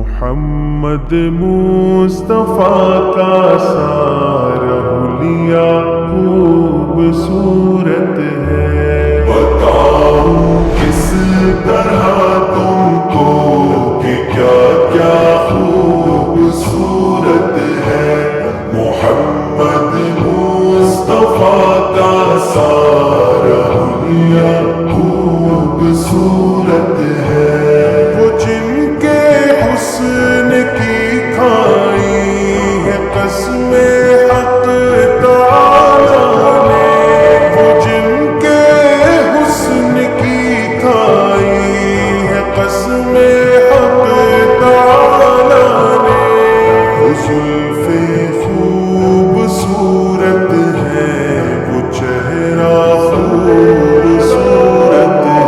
محمد مصطفیٰ کا سارا حلیہ خوبصورت ہے۔ بتاؤں کس طرح تم کو کہ کیا کیا خوبصورت ہے۔ محمد مصطفیٰ کا سارا حلیہ خوبصورت ہے۔ وہ جن کے حسن کی کھائی ہے قسم حق تعالیٰ نے، وہ جن کے حسن کی کھائی ہے قسم حق تعالیٰ نے۔ وہ زلف خوبصورت ہے، وہ چہرہ خوبصورت ہے۔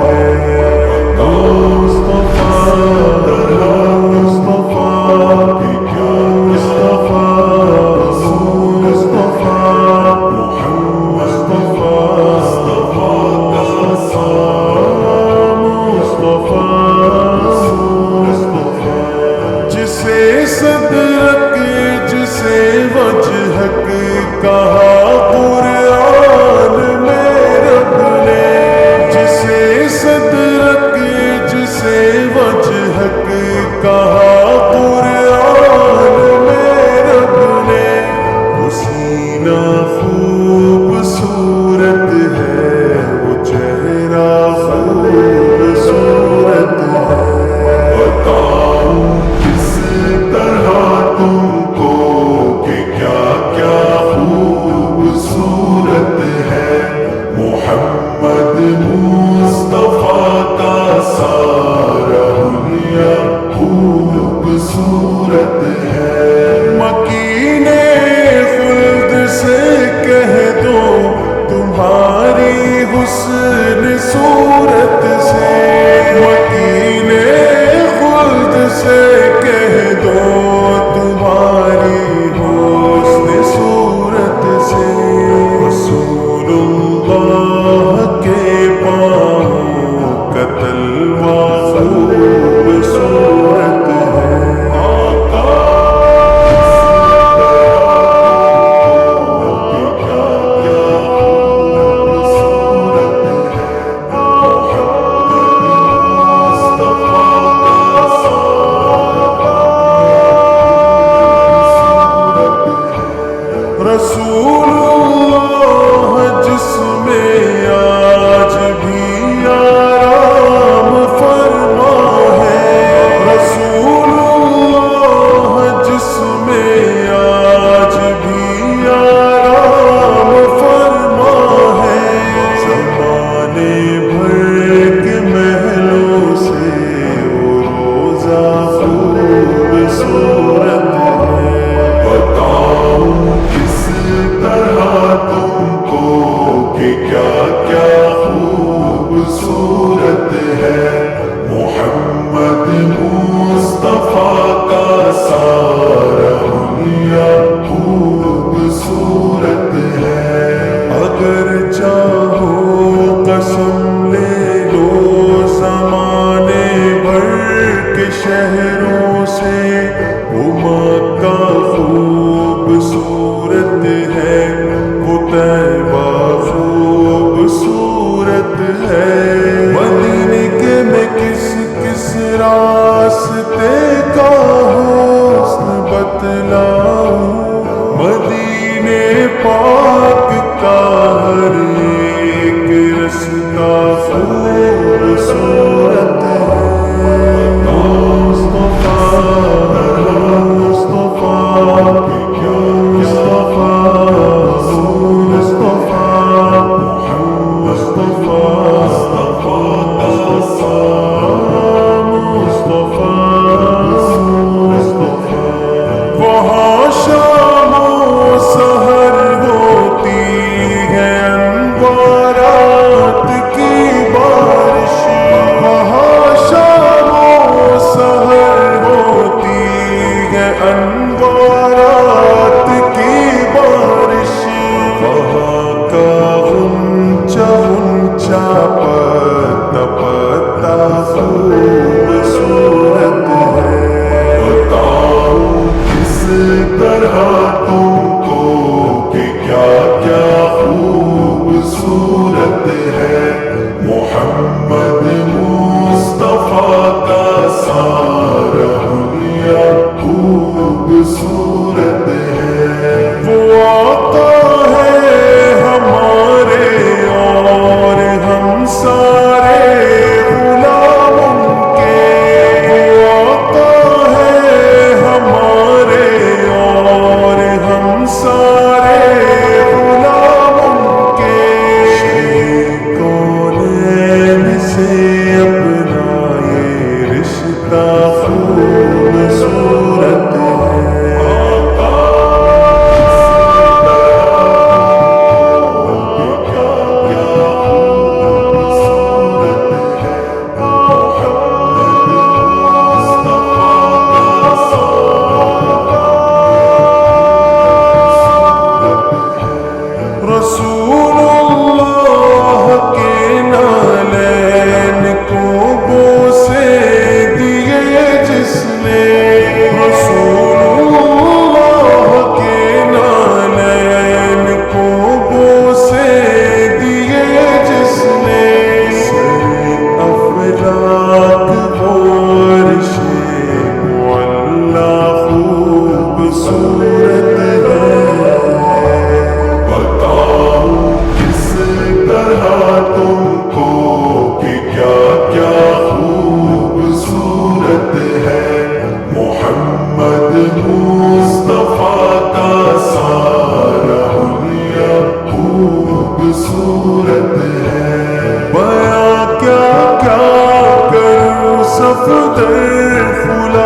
جسے صدرک جسے وجہک کہا قرآن میں رب نے، جسے صدرک جسے وجہک کہا قرآن میں رب نے۔ وہ سینہ خوبصورت ہے، وہ چہرہ خوبصورت ہے۔ بتاؤں کس طرح تم کو کہ کیا کیا خوبصورت ہے۔ محمد مصطفیٰ کا سارا حلیہ خوبصورت ہے۔ مکین خلد سے کہہ دو تمہاری حسن صورت سے، مکین خلد سے کہہ دو تمہاری حسن صورت سے۔ رسول اللہ کے پاؤں کا تلوہ خوبصورت ہے۔ رسول اللہ جس میں آج بھی آرام فرما ہے، رسول اللہ جس میں آج بھی آرام فرما ہے۔ زمانے بھر کے محلوں سے وہ روزہ خوبصورت ہے۔ بتاؤں کس طرح تم کو کہ کیا کیا خوبصورت ہے۔ محمد مصطفیٰ کا سارا حلیہ خوبصورت ہے۔ اگر چاہو قسم لے لو زمانے بھر کے شہروں سے، وہ مکہ خوبصورت ہے، وہ طیبہ خوبصورت ہے۔ مدینے کے میں کس کس راستے کا حسن بتلاؤں، مدینے پاک کا ہر ایک رستہ خوبصورت ہے۔ وہاں شام و سحر ہوتی ہے انوارات کی بارش، وہاں شام و سحر ہوتی ہے انوارات کی بارش۔ وہاں کا غنچہ غنچہ پتا پتا خوبصورت ہے۔ تر کھلا